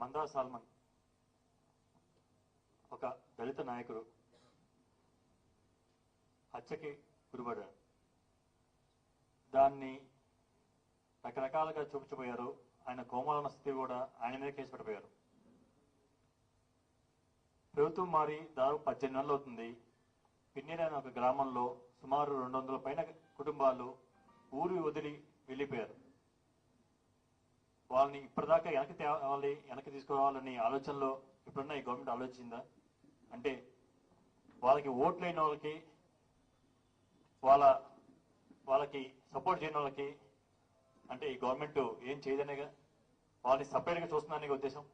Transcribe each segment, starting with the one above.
మందా salmon ఒక దళిత నాయకుడు హత్యకి గురిపడ్డాడు. దాన్ని రకరకాలుగా చూపించబోయారు. ఆయన కోమాల స్థితి కూడా ఆయన మీద కేసు పెట్టబోయారు. ప్రభుత్వం మారి దాదాపు 18 నెలలు అవుతుంది. పిన్నెర అనే ఒక గ్రామంలో సుమారు 200 పైన కుటుంబాలు ఊరు వదిలి వెళ్ళిపోయారు. వాళ్ళని ఇప్పటిదాకా వెనక్కి తీసుకురావాలని ఆలోచనలో ఇప్పుడున్న ఈ గవర్నమెంట్ ఆలోచించిందా? అంటే వాళ్ళకి ఓట్లైన వాళ్ళకి వాళ్ళకి సపోర్ట్ చేయని వాళ్ళకి అంటే ఈ గవర్నమెంట్ ఏం చేయదనేగా వాళ్ళని సపరేట్గా చూస్తుందనే ఉద్దేశం.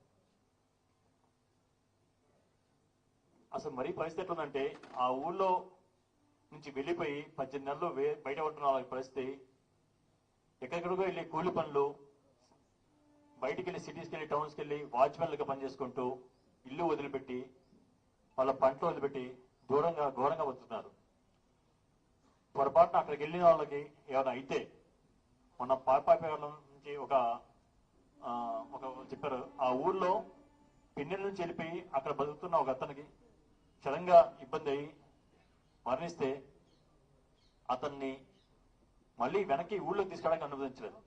అసలు మరీ పరిస్థితి ఎట్లుందంటే ఆ ఊళ్ళో నుంచి వెళ్ళిపోయి 18 నెలలు బయట ఉంటున్న వాళ్ళకి పరిస్థితి ఎక్కడెక్కడికో వెళ్ళి కూలి పనులు, బయటికి వెళ్ళి సిటీస్కి వెళ్ళి టౌన్స్కి వెళ్ళి వాచ్మెన్లుగా పనిచేసుకుంటూ ఇల్లు వదిలిపెట్టి వాళ్ళ పంటలు వదిలిపెట్టి ఘోరంగా బతుకుతున్నారు. పొరపాటున అక్కడికి వెళ్ళిన వాళ్ళకి ఏమైనా అయితే మొన్న పాపాపేట నుంచి ఒక చెప్పారు. ఆ ఊర్లో పిన్నెల నుంచి వెళ్ళిపోయి అక్కడ బతుకుతున్న ఒక అతనికి సడన్గా ఇబ్బంది అయ్యి మరణిస్తే అతన్ని మళ్ళీ వెనక్కి ఊళ్ళోకి తీసుకెళ్ళడానికి అనుమతించలేదు.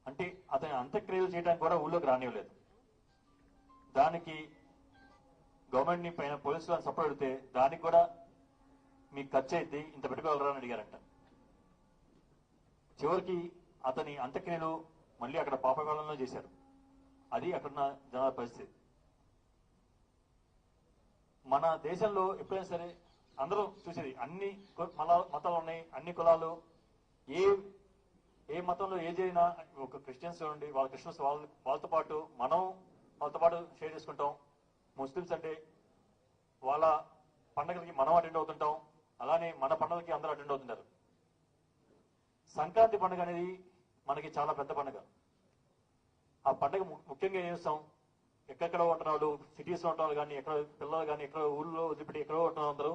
అంటే అతని అంత్యక్రియలు చేయడానికి కూడా ఊళ్ళోకి రానివ్వలేదు. దానికి గవర్నమెంట్ ని పైన పోలీసులను సపోర్ట్ అడిగితే దానికి కూడా మీకు ఖర్చు అయితే ఇంత పెట్టుకోగలరా అని అడిగారంట. చివరికి అతని అంత్యక్రియలు మళ్ళీ అక్కడ పాపకాలంలో చేశారు. అది అక్కడున్న జనాల పరిస్థితి. మన దేశంలో ఎప్పుడైనా సరే అందరూ చూసేది అన్ని మతాలు ఉన్నాయి, అన్ని కులాలు, ఏ మతంలో ఏ జరిగినా ఒక క్రిస్టియన్స్ చూడండి, వాళ్ళ క్రిస్టియన్స్ వాళ్ళతో పాటు మనం వాళ్ళతో పాటు షేర్ చేసుకుంటాం. ముస్లిమ్స్ అంటే వాళ్ళ పండుగలకి మనం అటెండ్ అవుతుంటాం, అలానే మన పండుగలకి అందరూ అటెండ్ అవుతుంటారు. సంక్రాంతి పండుగ అనేది మనకి చాలా పెద్ద పండుగ. ఆ పండుగ ముఖ్యంగా ఏం చేస్తాం, ఎక్కడెక్కడ ఉంటున్న వాళ్ళు, సిటీస్లో ఉంటున్న వాళ్ళు కానీ, ఎక్కడ పిల్లలు కానీ, ఎక్కడ ఊళ్ళో వదిలిపెట్టి ఎక్కడో ఉంటున్న అందరూ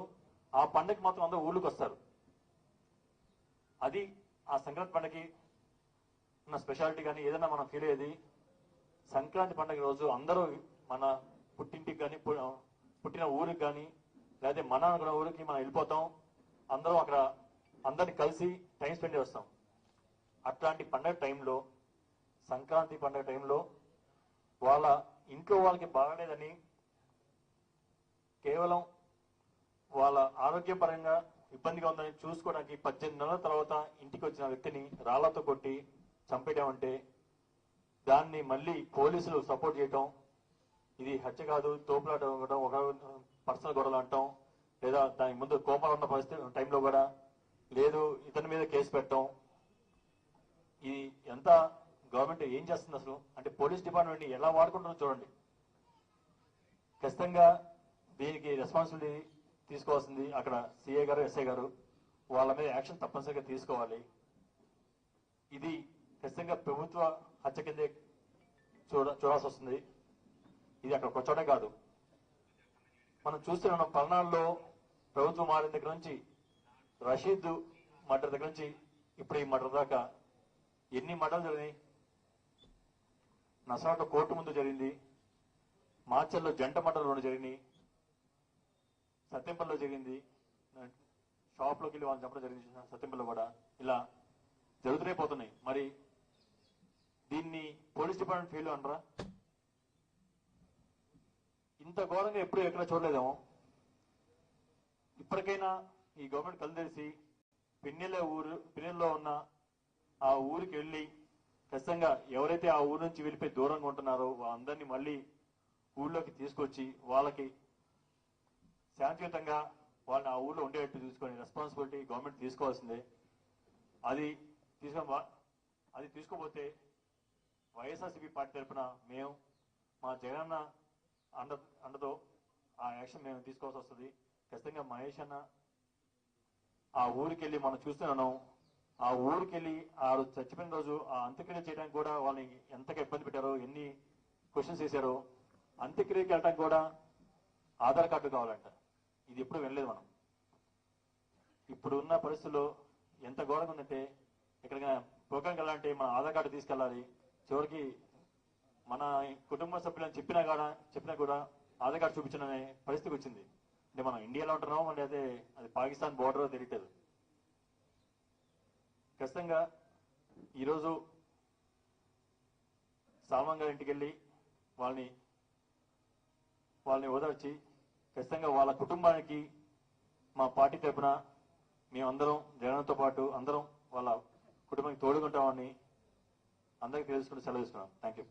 ఆ పండుగకి మాత్రం అందరూ ఊళ్ళోకి వస్తారు. అది ఆ సంక్రాంతి పండుగకి ఉన్న స్పెషాలిటీ. కానీ ఏదైనా మనం ఫీల్ అయ్యేది సంక్రాంతి పండుగ రోజు అందరూ మన పుట్టింటికి కానీ, పుట్టిన ఊరికి కానీ, లేదా మన అనుకున్న ఊరికి మనం వెళ్ళిపోతాం. అందరూ అక్కడ అందరిని కలిసి టైం స్పెండ్ చేస్తాం. అట్లాంటి పండుగ టైంలో, సంక్రాంతి పండుగ టైంలో వాళ్ళ ఇంట్లో వాళ్ళకి బాగలేదని కేవలం వాళ్ళ ఆరోగ్యపరంగా ఇబ్బందిగా ఉందని చూసుకోవడానికి 18 నెలల తర్వాత ఇంటికి వచ్చిన వ్యక్తిని రాళ్లతో కొట్టి చంపేయడం, దాన్ని మళ్ళీ పోలీసులు సపోర్ట్ చేయటం, ఇది హత్య కాదు తోపులాట ఇవ్వడం, ఒక పర్సనల్ గొడవలు అంటాం, లేదా దానికి ముందు కోపం ఉన్న పరిస్థితి టైంలో కూడా లేదు ఇతని మీద కేసు పెట్టడం. ఇది ఎంత గవర్నమెంట్ ఏం చేస్తుంది అసలు? అంటే పోలీస్ డిపార్ట్మెంట్ ఎలా వాడుకుంటుందో చూడండి. ఖచ్చితంగా దీనికి రెస్పాన్సిబిలిటీ తీసుకోవాల్సింది అక్కడ సిఐ గారు, ఎస్ఐ గారు. వాళ్ళ మీద యాక్షన్ తప్పనిసరిగా తీసుకోవాలి. ఇది ఖచ్చితంగా ప్రభుత్వ హత్య కిందే చూడాల్సి వస్తుంది. ఇది అక్కడ కొచ్చోడే కాదు. మనం చూస్తున్న పల్నాడులో ప్రభుత్వం మారిన దగ్గర నుంచి రషీద్ మర్డర్ దగ్గర నుంచి ఇప్పుడు ఈ మర్డర్ దాకా ఎన్ని మర్డర్లు జరిగినాయి? నసరాట కోర్టు ముందు జరిగింది, మార్చల్లో జంట మర్డర్లు 2 జరిగినాయి, సత్యంపల్లిలో జరిగింది, షాప్లోకి వెళ్ళి వాళ్ళని చంపడం జరిగింది సత్యంపల్లిలో కూడా. ఇలా జరుగుతూనే పోతున్నాయి. మరి దీన్ని పోలీస్ డిపార్ట్మెంట్ ఫెయిల్ అనరా? ఇంత ఘోరంగా ఎప్పుడు ఎక్కడ చూడలేదేమో. ఇప్పటికైనా ఈ గవర్నమెంట్ కళ్ళు తెరిచి పిన్నెల్లో ఉన్న ఆ ఊరికి వెళ్ళి ఖచ్చితంగా ఎవరైతే ఆ ఊరు నుంచి వెళ్ళిపోయి దూరంగా ఉంటున్నారో వాళ్ళందరినీ మళ్ళీ ఊళ్ళోకి తీసుకొచ్చి వాళ్ళకి శాంతియుతంగా వాళ్ళని ఆ ఊళ్ళో ఉండేటట్టు తీసుకొని రెస్పాన్సిబిలిటీ గవర్నమెంట్ తీసుకోవాల్సిందే. అది తీసుకోపోతే వైఎస్ఆర్సీపీ పార్టీ తరఫున మేము మా జగనన్న అండతో ఆ యాక్షన్ మేము తీసుకోవాల్సి వస్తుంది. ఖచ్చితంగా మహేష్ అన్న ఆ ఊరికి వెళ్ళి మనం చూస్తున్నాం. ఆ ఊరికి వెళ్ళి ఆ రోజు చచ్చిపోయిన రోజు ఆ అంత్యక్రియ చేయడానికి కూడా వాళ్ళని ఎంతగా ఇబ్బంది పెట్టారో, ఎన్ని క్వశ్చన్స్ వేశారో. అంత్యక్రియకి వెళ్ళడానికి కూడా ఆధార్ కార్డు కావాలంట. ఇది ఎప్పుడు వినలేదు మనం. ఇప్పుడు ఉన్న పరిస్థితుల్లో ఎంత ఘోరంగా ఉందంటే ఎక్కడికైనా ప్రోగ్రాంకి వెళ్ళాలంటే మన ఆధార్ కార్డు తీసుకెళ్ళాలి. చివరికి మన కుటుంబ సభ్యులను చెప్పినా కూడా ఆధార్ కార్డు చూపించడనే పరిస్థితికి వచ్చింది. అంటే మనం ఇండియాలో ఉంటున్నాం, అంటే అదే అది పాకిస్తాన్ బోర్డర్ తెలియట్లేదు. ఖచ్చితంగా ఈరోజు సల్మాన్ గారి ఇంటికి వెళ్ళి వాళ్ళని ఓదార్చి ఖచ్చితంగా వాళ్ళ కుటుంబానికి మా పార్టీ తరఫున మేమందరం జగన్తో పాటు అందరం వాళ్ళ కుటుంబానికి తోడుకుంటామని అందరికీ తెలుసుకుంటూ సెలవు తీసుకున్నాం. Thank you.